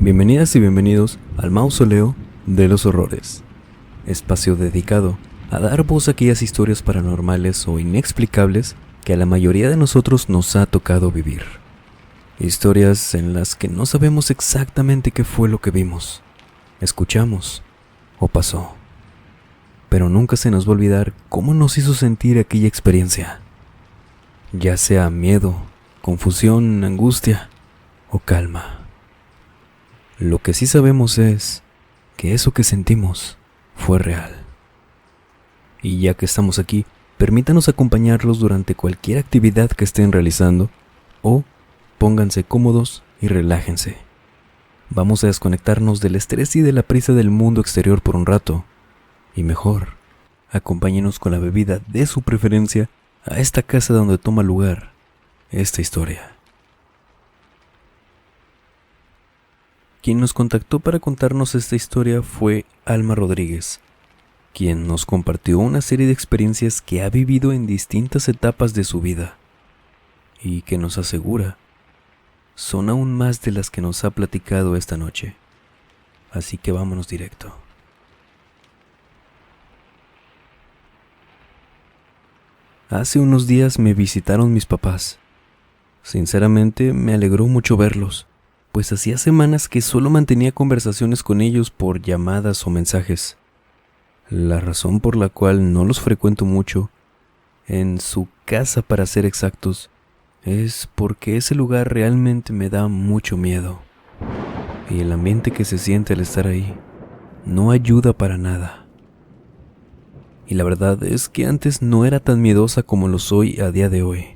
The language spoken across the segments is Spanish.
Bienvenidas y bienvenidos al Mausoleo de los Horrores, espacio dedicado a dar voz a aquellas historias paranormales o inexplicables que a la mayoría de nosotros nos ha tocado vivir. Historias en las que no sabemos exactamente qué fue lo que vimos, escuchamos o pasó, pero nunca se nos va a olvidar cómo nos hizo sentir aquella experiencia, ya sea miedo, confusión, angustia o calma. Lo que sí sabemos es que eso que sentimos fue real. Y ya que estamos aquí, permítanos acompañarlos durante cualquier actividad que estén realizando o pónganse cómodos y relájense. Vamos a desconectarnos del estrés y de la prisa del mundo exterior por un rato. Y mejor, acompáñenos con la bebida de su preferencia a esta casa donde toma lugar esta historia. Quien nos contactó para contarnos esta historia fue Alma Rodríguez, quien nos compartió una serie de experiencias que ha vivido en distintas etapas de su vida y que nos asegura son aún más de las que nos ha platicado esta noche. Así que vámonos directo. Hace unos días me visitaron mis papás. Sinceramente me alegró mucho verlos, pues hacía semanas que solo mantenía conversaciones con ellos por llamadas o mensajes. La razón por la cual no los frecuento mucho, en su casa para ser exactos, es porque ese lugar realmente me da mucho miedo. Y el ambiente que se siente al estar ahí no ayuda para nada. Y la verdad es que antes no era tan miedosa como lo soy a día de hoy,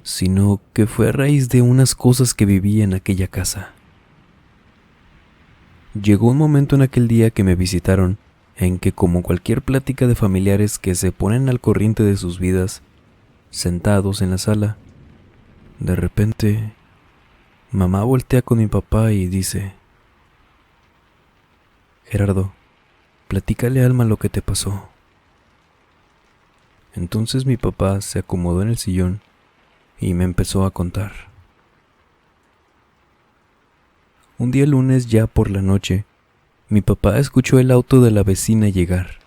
sino que fue a raíz de unas cosas que viví en aquella casa. Llegó un momento en aquel día que me visitaron en que, como cualquier plática de familiares que se ponen al corriente de sus vidas, sentados en la sala, de repente, mamá voltea con mi papá y dice: Gerardo, platícale a Alma lo que te pasó. Entonces mi papá se acomodó en el sillón y me empezó a contar. Un día lunes ya por la noche, mi papá escuchó el auto de la vecina llegar,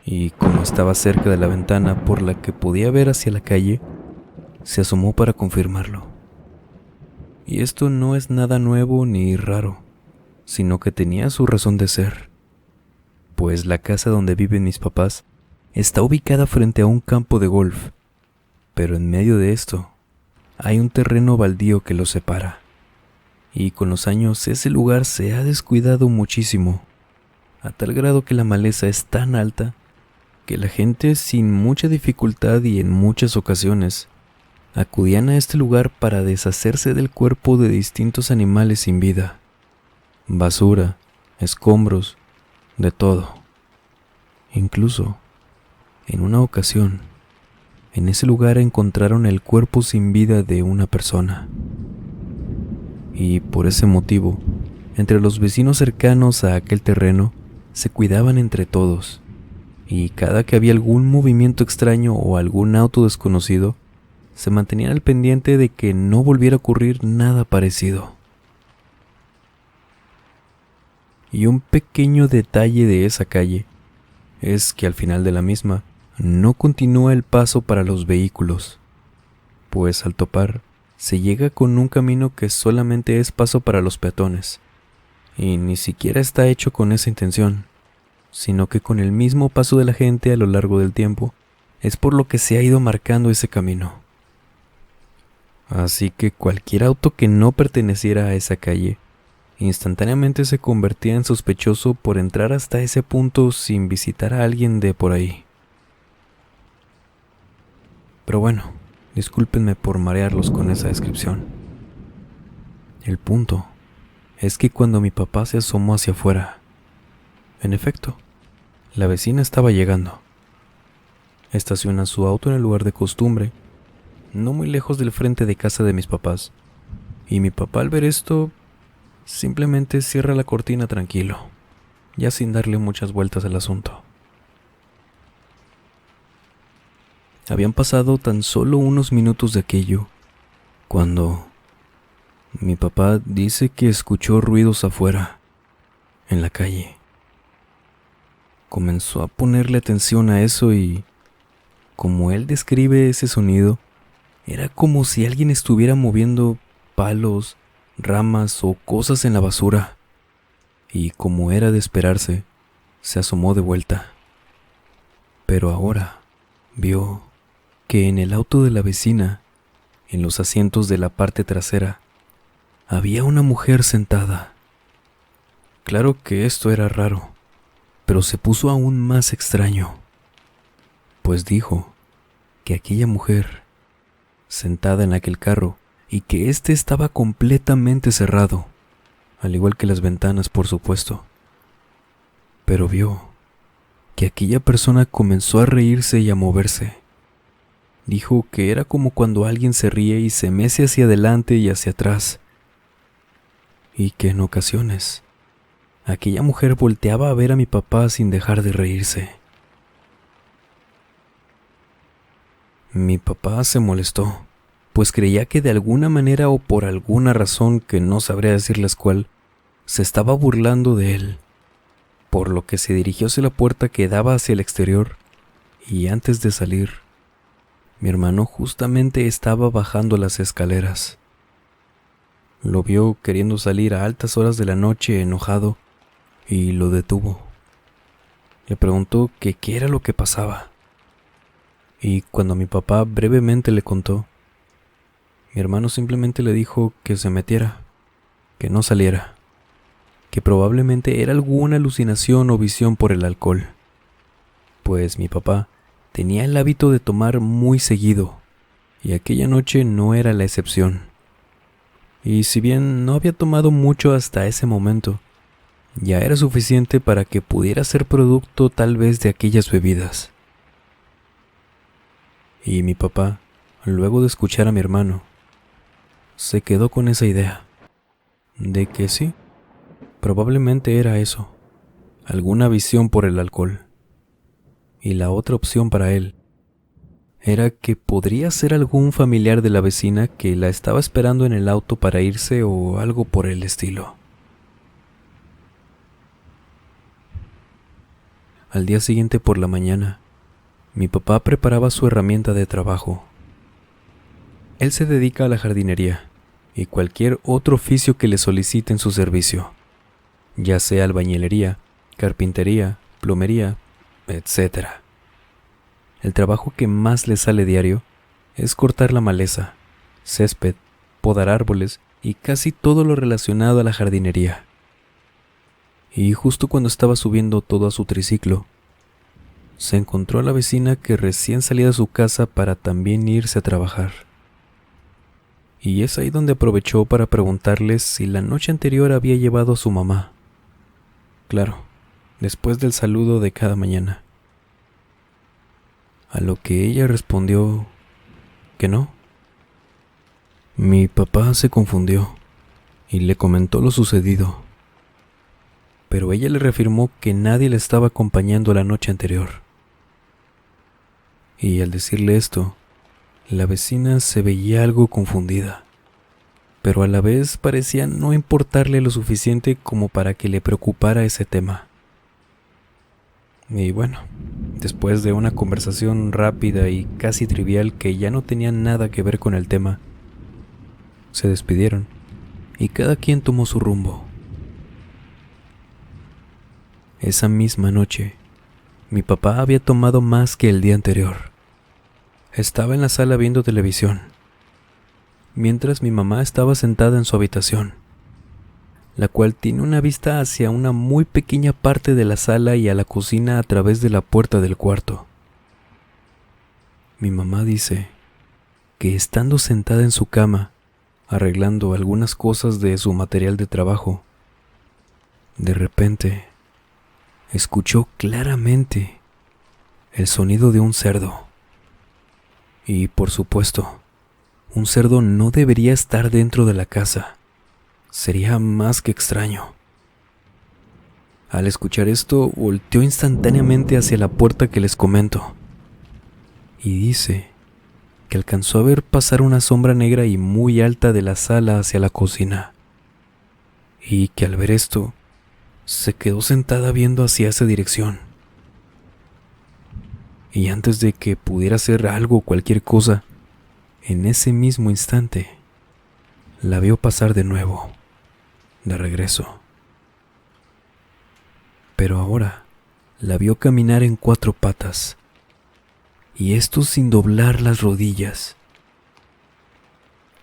y como estaba cerca de la ventana por la que podía ver hacia la calle, se asomó para confirmarlo. Y esto no es nada nuevo ni raro, sino que tenía su razón de ser, pues la casa donde viven mis papás está ubicada frente a un campo de golf, pero en medio de esto hay un terreno baldío que los separa, y con los años ese lugar se ha descuidado muchísimo, a tal grado que la maleza es tan alta que la gente sin mucha dificultad y en muchas ocasiones acudían a este lugar para deshacerse del cuerpo de distintos animales sin vida, basura, escombros, de todo. Incluso, en una ocasión, en ese lugar encontraron el cuerpo sin vida de una persona. Y por ese motivo, entre los vecinos cercanos a aquel terreno, se cuidaban entre todos, y cada que había algún movimiento extraño o algún auto desconocido, se mantenían al pendiente de que no volviera a ocurrir nada parecido. Y un pequeño detalle de esa calle es que al final de la misma no continúa el paso para los vehículos, pues al topar se llega con un camino que solamente es paso para los peatones, y ni siquiera está hecho con esa intención, sino que con el mismo paso de la gente a lo largo del tiempo es por lo que se ha ido marcando ese camino. Así que cualquier auto que no perteneciera a esa calle instantáneamente se convertía en sospechoso por entrar hasta ese punto sin visitar a alguien de por ahí. Pero bueno, discúlpenme por marearlos con esa descripción. El punto es que cuando mi papá se asomó hacia afuera, en efecto, la vecina estaba llegando. Estaciona su auto en el lugar de costumbre, no muy lejos del frente de casa de mis papás, y mi papá al ver esto simplemente cierra la cortina tranquilo, ya sin darle muchas vueltas al asunto. Habían pasado tan solo unos minutos de aquello, cuando Mi papá dice que escuchó ruidos afuera, en la calle. Comenzó a ponerle atención a eso y, como él describe ese sonido, era como si alguien estuviera moviendo palos, ramas o cosas en la basura. Y como era de esperarse, se asomó de vuelta. Pero ahora vio que en el auto de la vecina, en los asientos de la parte trasera, había una mujer sentada. Claro que esto era raro, pero se puso aún más extraño, pues dijo que aquella mujer, sentada en aquel carro, y que éste estaba completamente cerrado, al igual que las ventanas, por supuesto. Pero vio que aquella persona comenzó a reírse y a moverse. Dijo que era como cuando alguien se ríe y se mece hacia adelante y hacia atrás, y que en ocasiones aquella mujer volteaba a ver a mi papá sin dejar de reírse. Mi papá se molestó, pues creía que de alguna manera o por alguna razón que no sabría decirles cuál, se estaba burlando de él, por lo que se dirigió hacia la puerta que daba hacia el exterior, y antes de salir, mi hermano justamente estaba bajando las escaleras. Lo vio queriendo salir a altas horas de la noche enojado y lo detuvo. Le preguntó que qué era lo que pasaba. Y cuando mi papá brevemente le contó, mi hermano simplemente le dijo que se metiera, que no saliera, que probablemente era alguna alucinación o visión por el alcohol, pues mi papá tenía el hábito de tomar muy seguido, y aquella noche no era la excepción. Y si bien no había tomado mucho hasta ese momento, ya era suficiente para que pudiera ser producto tal vez de aquellas bebidas. Y mi papá, luego de escuchar a mi hermano, se quedó con esa idea, de que sí, probablemente era eso, alguna visión por el alcohol. Y la otra opción para él era que podría ser algún familiar de la vecina que la estaba esperando en el auto para irse o algo por el estilo. Al día siguiente por la mañana, mi papá preparaba su herramienta de trabajo. Él se dedica a la jardinería y cualquier otro oficio que le soliciten su servicio, ya sea albañilería, carpintería, plomería, etc. El trabajo que más le sale diario es cortar la maleza, césped, podar árboles y casi todo lo relacionado a la jardinería. Y justo cuando estaba subiendo todo a su triciclo, se encontró a la vecina que recién salía de su casa para también irse a trabajar. Y es ahí donde aprovechó para preguntarles si la noche anterior había llevado a su mamá. Claro, después del saludo de cada mañana. A lo que ella respondió que no. Mi papá se confundió y le comentó lo sucedido, pero ella le reafirmó que nadie le estaba acompañando la noche anterior. Y al decirle esto, la vecina se veía algo confundida, pero a la vez parecía no importarle lo suficiente como para que le preocupara ese tema. Y bueno, después de una conversación rápida y casi trivial que ya no tenía nada que ver con el tema, se despidieron y cada quien tomó su rumbo. Esa misma noche, mi papá había tomado más que el día anterior. Estaba en la sala viendo televisión, mientras mi mamá estaba sentada en su habitación, la cual tiene una vista hacia una muy pequeña parte de la sala y a la cocina a través de la puerta del cuarto. Mi mamá dice que estando sentada en su cama, arreglando algunas cosas de su material de trabajo, de repente escuchó claramente el sonido de un cerdo. Y por supuesto, un cerdo no debería estar dentro de la casa. Sería más que extraño. Al escuchar esto, volteó instantáneamente hacia la puerta que les comento. Y dice que alcanzó a ver pasar una sombra negra y muy alta de la sala hacia la cocina, y que al ver esto, se quedó sentada viendo hacia esa dirección. Y antes de que pudiera hacer algo o cualquier cosa, en ese mismo instante, la vio pasar de nuevo, de regreso. Pero ahora la vio caminar en 4 patas, y esto sin doblar las rodillas.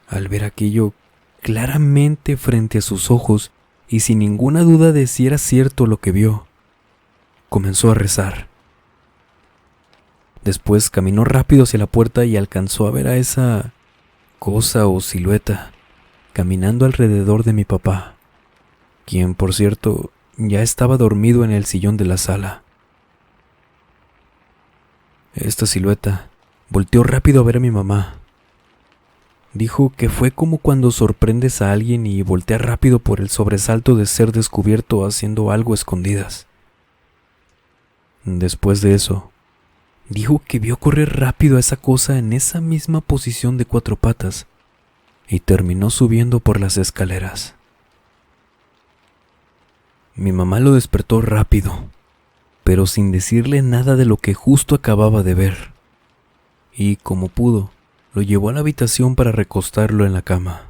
Al ver aquello claramente frente a sus ojos y sin ninguna duda de si era cierto lo que vio, comenzó a rezar. Después caminó rápido hacia la puerta y alcanzó a ver a esa cosa o silueta caminando alrededor de mi papá, quien, por cierto, ya estaba dormido en el sillón de la sala. Esta silueta volteó rápido a ver a mi mamá. Dijo que fue como cuando sorprendes a alguien y voltea rápido por el sobresalto de ser descubierto haciendo algo a escondidas. Después de eso, dijo que vio correr rápido a esa cosa en esa misma posición de 4 patas y terminó subiendo por las escaleras. Mi mamá lo despertó rápido, pero sin decirle nada de lo que justo acababa de ver, y como pudo, lo llevó a la habitación para recostarlo en la cama.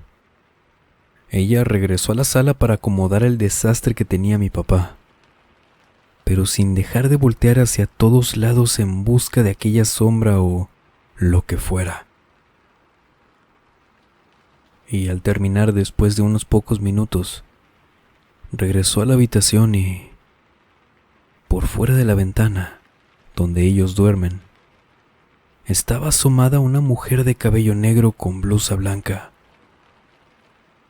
Ella regresó a la sala para acomodar el desastre que tenía mi papá, pero sin dejar de voltear hacia todos lados en busca de aquella sombra o lo que fuera. Y al terminar, después de unos pocos minutos, regresó a la habitación y, por fuera de la ventana, donde ellos duermen, estaba asomada una mujer de cabello negro con blusa blanca,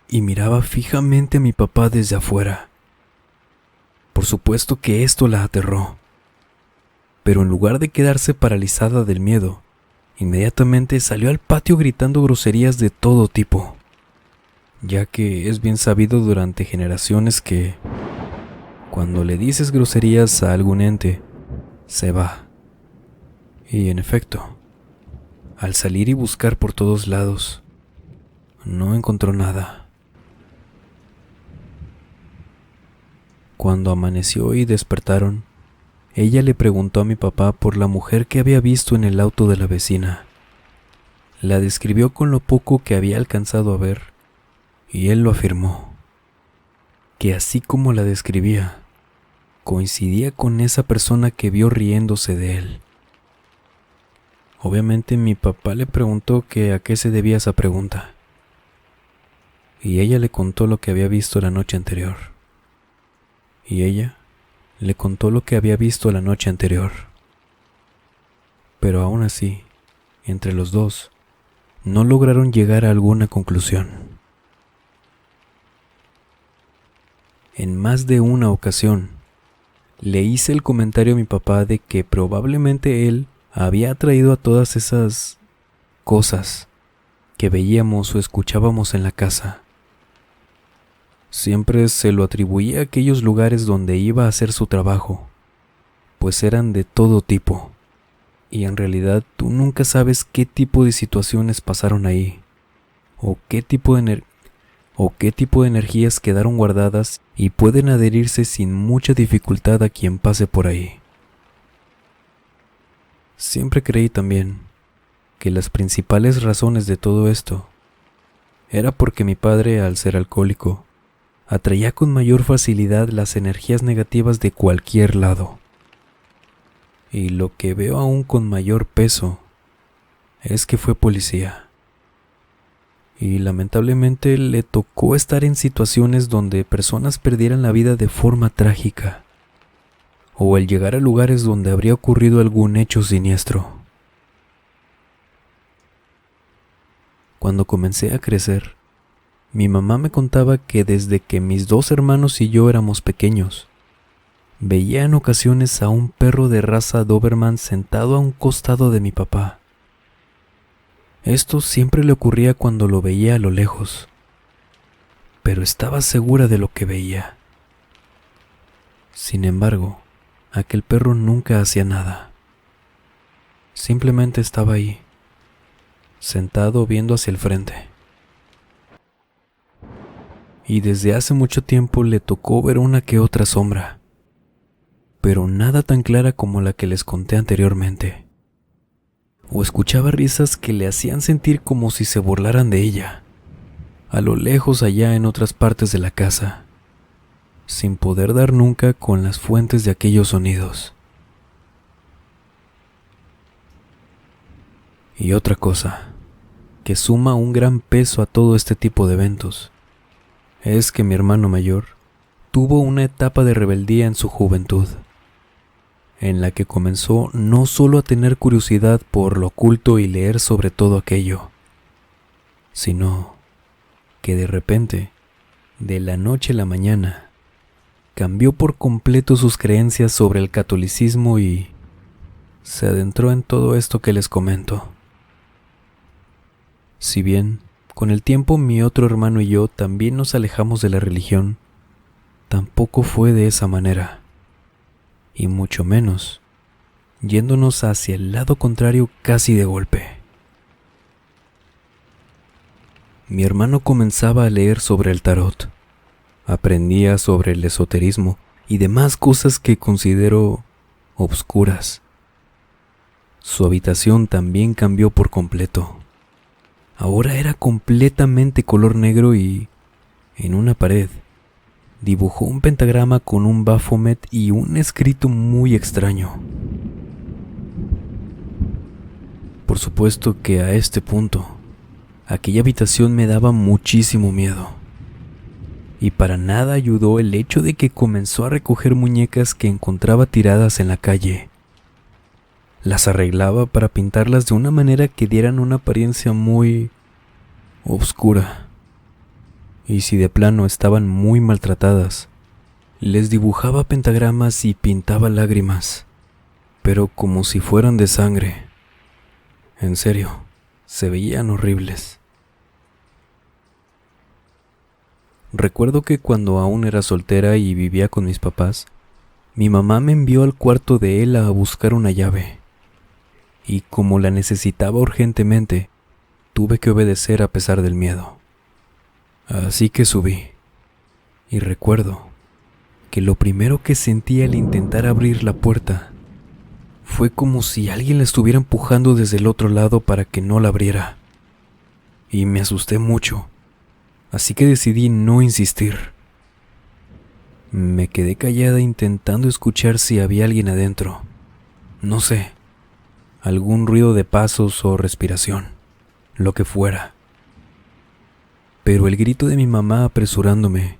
y miraba fijamente a mi papá desde afuera. Por supuesto que esto la aterró, pero en lugar de quedarse paralizada del miedo, inmediatamente salió al patio gritando groserías de todo tipo, ya que es bien sabido durante generaciones que cuando le dices groserías a algún ente, se va. Y en efecto, al salir y buscar por todos lados, no encontró nada. Cuando amaneció y despertaron, ella le preguntó a mi papá por la mujer que había visto en el auto de la vecina. La describió con lo poco que había alcanzado a ver, y él lo afirmó, que así como la describía, coincidía con esa persona que vio riéndose de él. Obviamente mi papá le preguntó que a qué se debía esa pregunta, y ella le contó lo que había visto la noche anterior. Y ella le contó lo que había visto la noche anterior. Pero aún así, entre los dos, no lograron llegar a alguna conclusión. En más de una ocasión, le hice el comentario a mi papá de que probablemente él había atraído a todas esas cosas que veíamos o escuchábamos en la casa. Siempre se lo atribuía a aquellos lugares donde iba a hacer su trabajo, pues eran de todo tipo, y en realidad tú nunca sabes qué tipo de situaciones pasaron ahí, o qué tipo de energías quedaron guardadas y pueden adherirse sin mucha dificultad a quien pase por ahí. Siempre creí también que las principales razones de todo esto era porque mi padre, al ser alcohólico, atraía con mayor facilidad las energías negativas de cualquier lado. Y lo que veo aún con mayor peso es que fue policía. Y lamentablemente le tocó estar en situaciones donde personas perdieran la vida de forma trágica, o el llegar a lugares donde habría ocurrido algún hecho siniestro. Cuando comencé a crecer, mi mamá me contaba que desde que mis 2 hermanos y yo éramos pequeños, veía en ocasiones a un perro de raza Doberman sentado a un costado de mi papá. Esto siempre le ocurría cuando lo veía a lo lejos, pero estaba segura de lo que veía. Sin embargo, aquel perro nunca hacía nada. Simplemente estaba ahí, sentado viendo hacia el frente. Y desde hace mucho tiempo le tocó ver una que otra sombra, pero nada tan clara como la que les conté anteriormente. O escuchaba risas que le hacían sentir como si se burlaran de ella, a lo lejos allá en otras partes de la casa, sin poder dar nunca con las fuentes de aquellos sonidos. Y otra cosa, que suma un gran peso a todo este tipo de eventos, es que mi hermano mayor tuvo una etapa de rebeldía en su juventud, en la que comenzó no solo a tener curiosidad por lo oculto y leer sobre todo aquello, sino que de repente, de la noche a la mañana, cambió por completo sus creencias sobre el catolicismo y se adentró en todo esto que les comento. Si bien, con el tiempo mi otro hermano y yo también nos alejamos de la religión, tampoco fue de esa manera, y mucho menos yéndonos hacia el lado contrario casi de golpe. Mi hermano comenzaba a leer sobre el tarot, aprendía sobre el esoterismo y demás cosas que considero obscuras. Su habitación también cambió por completo. Ahora era completamente color negro y, en una pared, dibujó un pentagrama con un Baphomet y un escrito muy extraño. Por supuesto que a este punto, aquella habitación me daba muchísimo miedo. Y para nada ayudó el hecho de que comenzó a recoger muñecas que encontraba tiradas en la calle. Las arreglaba para pintarlas de una manera que dieran una apariencia muy oscura. Y si de plano estaban muy maltratadas, les dibujaba pentagramas y pintaba lágrimas, pero como si fueran de sangre. En serio, se veían horribles. Recuerdo que cuando aún era soltera y vivía con mis papás, mi mamá me envió al cuarto de él a buscar una llave. Y como la necesitaba urgentemente, tuve que obedecer a pesar del miedo. Así que subí, y recuerdo que lo primero que sentí al intentar abrir la puerta fue como si alguien la estuviera empujando desde el otro lado para que no la abriera. Y me asusté mucho, así que decidí no insistir. Me quedé callada intentando escuchar si había alguien adentro. No sé, algún ruido de pasos o respiración, lo que fuera. Pero el grito de mi mamá apresurándome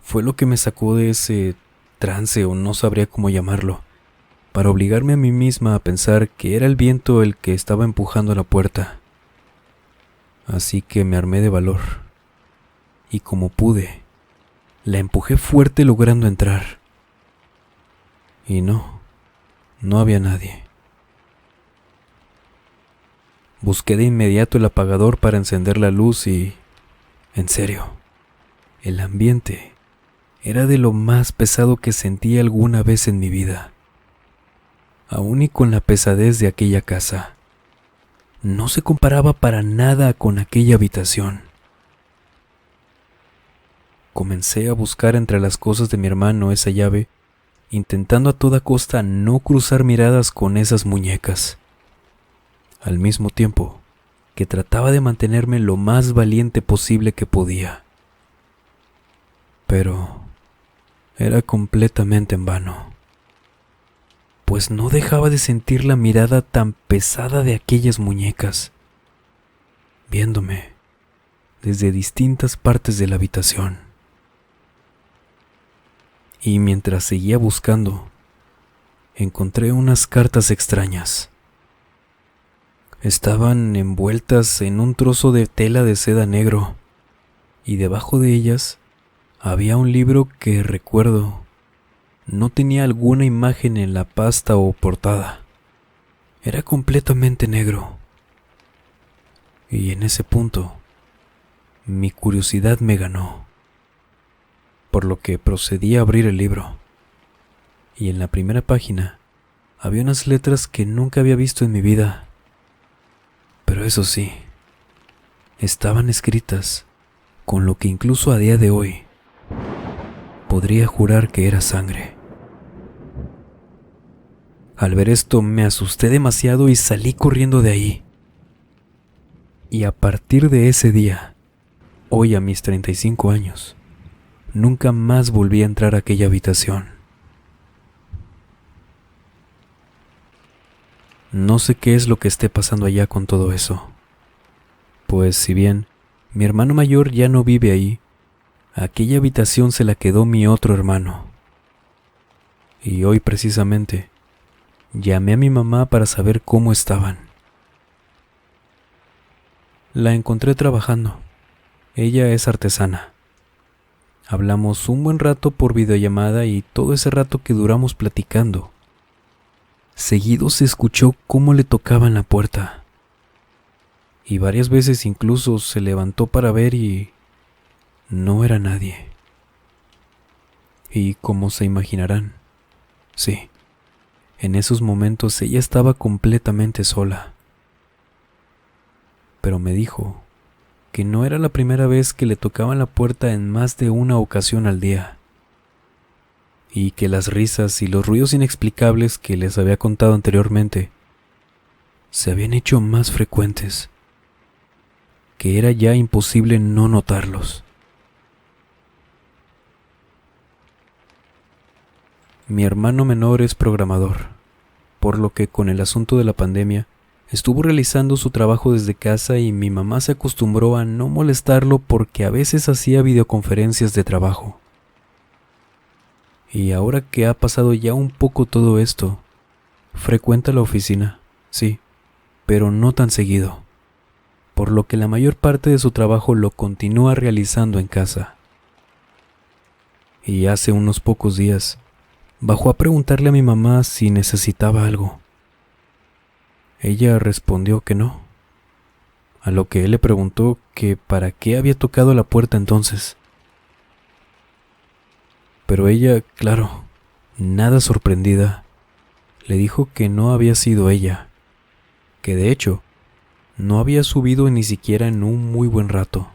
fue lo que me sacó de ese trance, o no sabría cómo llamarlo, para obligarme a mí misma a pensar que era el viento el que estaba empujando la puerta. Así que me armé de valor, y como pude, la empujé fuerte logrando entrar. Y no había nadie. Busqué de inmediato el apagador para encender la luz y, en serio, el ambiente era de lo más pesado que sentí alguna vez en mi vida. Aún y con la pesadez de aquella casa, no se comparaba para nada con aquella habitación. Comencé a buscar entre las cosas de mi hermano esa llave, intentando a toda costa no cruzar miradas con esas muñecas, al mismo tiempo que trataba de mantenerme lo más valiente posible que podía. Pero era completamente en vano, pues no dejaba de sentir la mirada tan pesada de aquellas muñecas, viéndome desde distintas partes de la habitación. Y mientras seguía buscando, encontré unas cartas extrañas. Estaban envueltas en un trozo de tela de seda negro, y debajo de ellas había un libro que, recuerdo, no tenía alguna imagen en la pasta o portada. Era completamente negro. Y en ese punto, mi curiosidad me ganó, por lo que procedí a abrir el libro. Y en la primera página había unas letras que nunca había visto en mi vida. Pero eso sí, estaban escritas con lo que incluso a día de hoy podría jurar que era sangre. Al ver esto me asusté demasiado y salí corriendo de ahí. Y a partir de ese día, hoy a mis 35 años, nunca más volví a entrar a aquella habitación. No sé qué es lo que esté pasando allá con todo eso. Pues si bien mi hermano mayor ya no vive ahí, aquella habitación se la quedó mi otro hermano. Y hoy precisamente llamé a mi mamá para saber cómo estaban. La encontré trabajando. Ella es artesana. Hablamos un buen rato por videollamada y todo ese rato que duramos platicando, seguido se escuchó cómo le tocaban la puerta. Y varias veces incluso se levantó para ver y no era nadie. Y como se imaginarán, sí, en esos momentos ella estaba completamente sola. Pero me dijo que no era la primera vez que le tocaban la puerta en más de una ocasión al día, y que las risas y los ruidos inexplicables que les había contado anteriormente se habían hecho más frecuentes, que era ya imposible no notarlos. Mi hermano menor es programador, por lo que con el asunto de la pandemia estuvo realizando su trabajo desde casa y mi mamá se acostumbró a no molestarlo porque a veces hacía videoconferencias de trabajo. Y ahora que ha pasado ya un poco todo esto, frecuenta la oficina, sí, pero no tan seguido, por lo que la mayor parte de su trabajo lo continúa realizando en casa. Y hace unos pocos días, bajó a preguntarle a mi mamá si necesitaba algo. Ella respondió que no, a lo que él le preguntó que para qué había tocado la puerta entonces. Pero ella, claro, nada sorprendida, le dijo que no había sido ella, que de hecho, no había subido ni siquiera en un muy buen rato.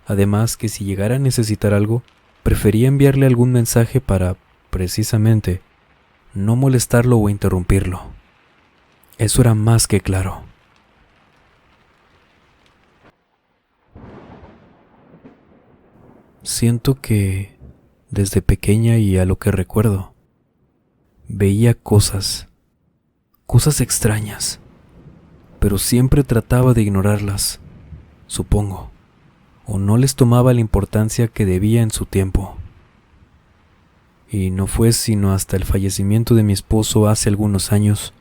Además que si llegara a necesitar algo, prefería enviarle algún mensaje para, precisamente, no molestarlo o interrumpirlo. Eso era más que claro. Siento que, desde pequeña y a lo que recuerdo, veía cosas extrañas, pero siempre trataba de ignorarlas, supongo, o no les tomaba la importancia que debía en su tiempo. Y no fue sino hasta el fallecimiento de mi esposo hace algunos años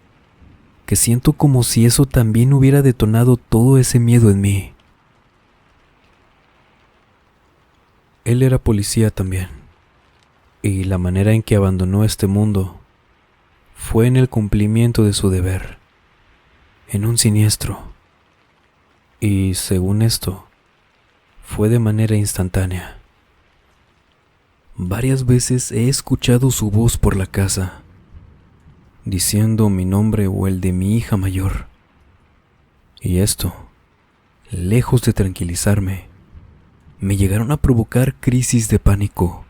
que siento como si eso también hubiera detonado todo ese miedo en mí. Él era policía también, y la manera en que abandonó este mundo fue en el cumplimiento de su deber, en un siniestro, y según esto, fue de manera instantánea. Varias veces he escuchado su voz por la casa, diciendo mi nombre o el de mi hija mayor. Y esto, lejos de tranquilizarme, me llegaron a provocar crisis de pánico,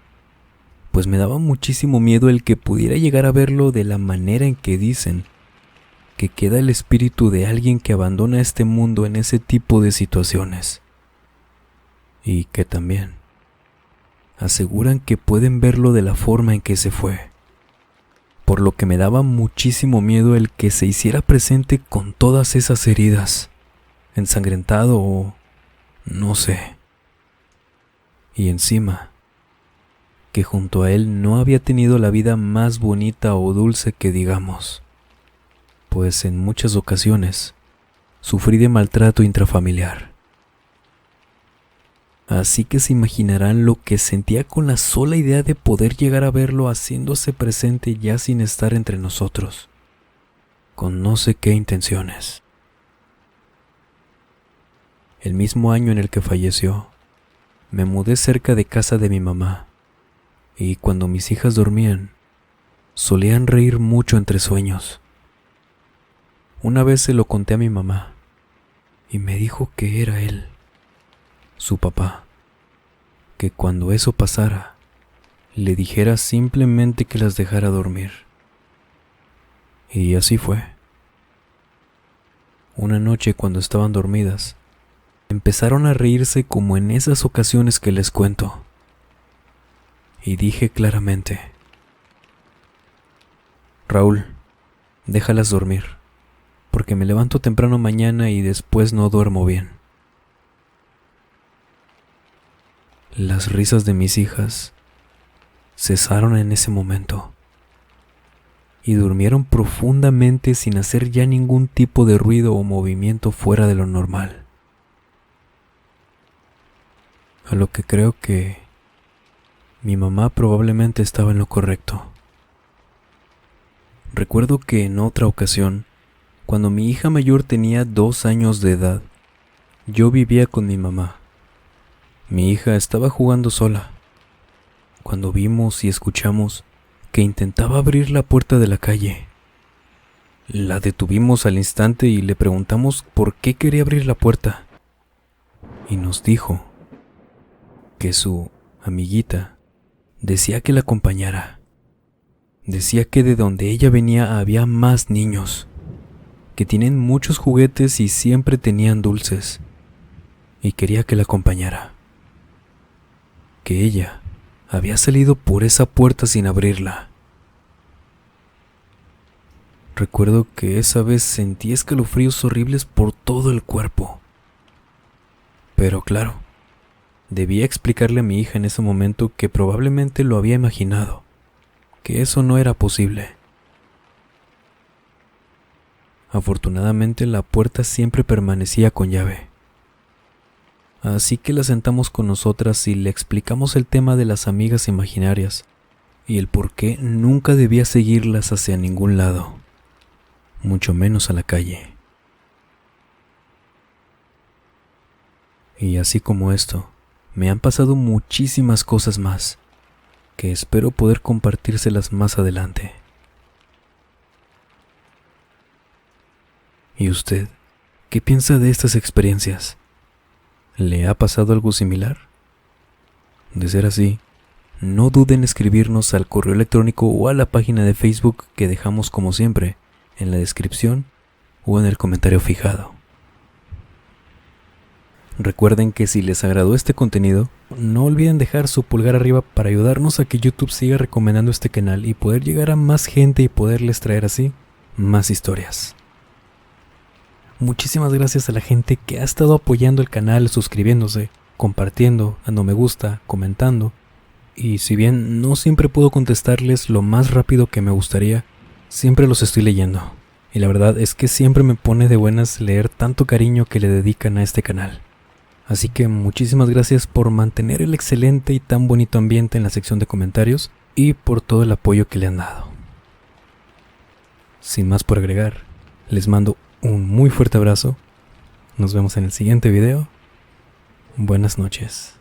pues me daba muchísimo miedo el que pudiera llegar a verlo de la manera en que dicen que queda el espíritu de alguien que abandona este mundo en ese tipo de situaciones. Y que también aseguran que pueden verlo de la forma en que se fue, por lo que me daba muchísimo miedo el que se hiciera presente con todas esas heridas, ensangrentado o no sé. Y encima, que junto a él no había tenido la vida más bonita o dulce que digamos, pues en muchas ocasiones sufrí de maltrato intrafamiliar. Así que se imaginarán lo que sentía con la sola idea de poder llegar a verlo haciéndose presente ya sin estar entre nosotros, con no sé qué intenciones. El mismo año en el que falleció, me mudé cerca de casa de mi mamá, y cuando mis hijas dormían, solían reír mucho entre sueños. Una vez se lo conté a mi mamá, y me dijo que era él, su papá, que cuando eso pasara, le dijera simplemente que las dejara dormir. Y así fue. Una noche, cuando estaban dormidas, empezaron a reírse como en esas ocasiones que les cuento. Y dije claramente: Raúl, déjalas dormir, porque me levanto temprano mañana y después no duermo bien. Las risas de mis hijas cesaron en ese momento y durmieron profundamente sin hacer ya ningún tipo de ruido o movimiento fuera de lo normal. A lo que creo que mi mamá probablemente estaba en lo correcto. Recuerdo que en otra ocasión, cuando mi hija mayor tenía 2 años de edad, yo vivía con mi mamá. Mi hija estaba jugando sola, cuando vimos y escuchamos que intentaba abrir la puerta de la calle. La detuvimos al instante y le preguntamos por qué quería abrir la puerta. Y nos dijo que su amiguita decía que la acompañara. Decía que de donde ella venía había más niños, que tienen muchos juguetes y siempre tenían dulces, y quería que la acompañara. Que ella había salido por esa puerta sin abrirla. Recuerdo que esa vez sentí escalofríos horribles por todo el cuerpo. Pero claro, debía explicarle a mi hija en ese momento que probablemente lo había imaginado, que eso no era posible. Afortunadamente la puerta siempre permanecía con llave. Así que la sentamos con nosotras y le explicamos el tema de las amigas imaginarias y el por qué nunca debía seguirlas hacia ningún lado, mucho menos a la calle. Y así como esto, me han pasado muchísimas cosas más, que espero poder compartírselas más adelante. ¿Y usted qué piensa de estas experiencias? ¿Le ha pasado algo similar? De ser así, no duden en escribirnos al correo electrónico o a la página de Facebook que dejamos como siempre en la descripción o en el comentario fijado. Recuerden que si les agradó este contenido, no olviden dejar su pulgar arriba para ayudarnos a que YouTube siga recomendando este canal y poder llegar a más gente y poderles traer así más historias. Muchísimas gracias a la gente que ha estado apoyando el canal, suscribiéndose, compartiendo, dando me gusta, comentando. Y si bien no siempre puedo contestarles lo más rápido que me gustaría, siempre los estoy leyendo. Y la verdad es que siempre me pone de buenas leer tanto cariño que le dedican a este canal. Así que muchísimas gracias por mantener el excelente y tan bonito ambiente en la sección de comentarios y por todo el apoyo que le han dado. Sin más por agregar, les mando un muy fuerte abrazo. Nos vemos en el siguiente video. Buenas noches.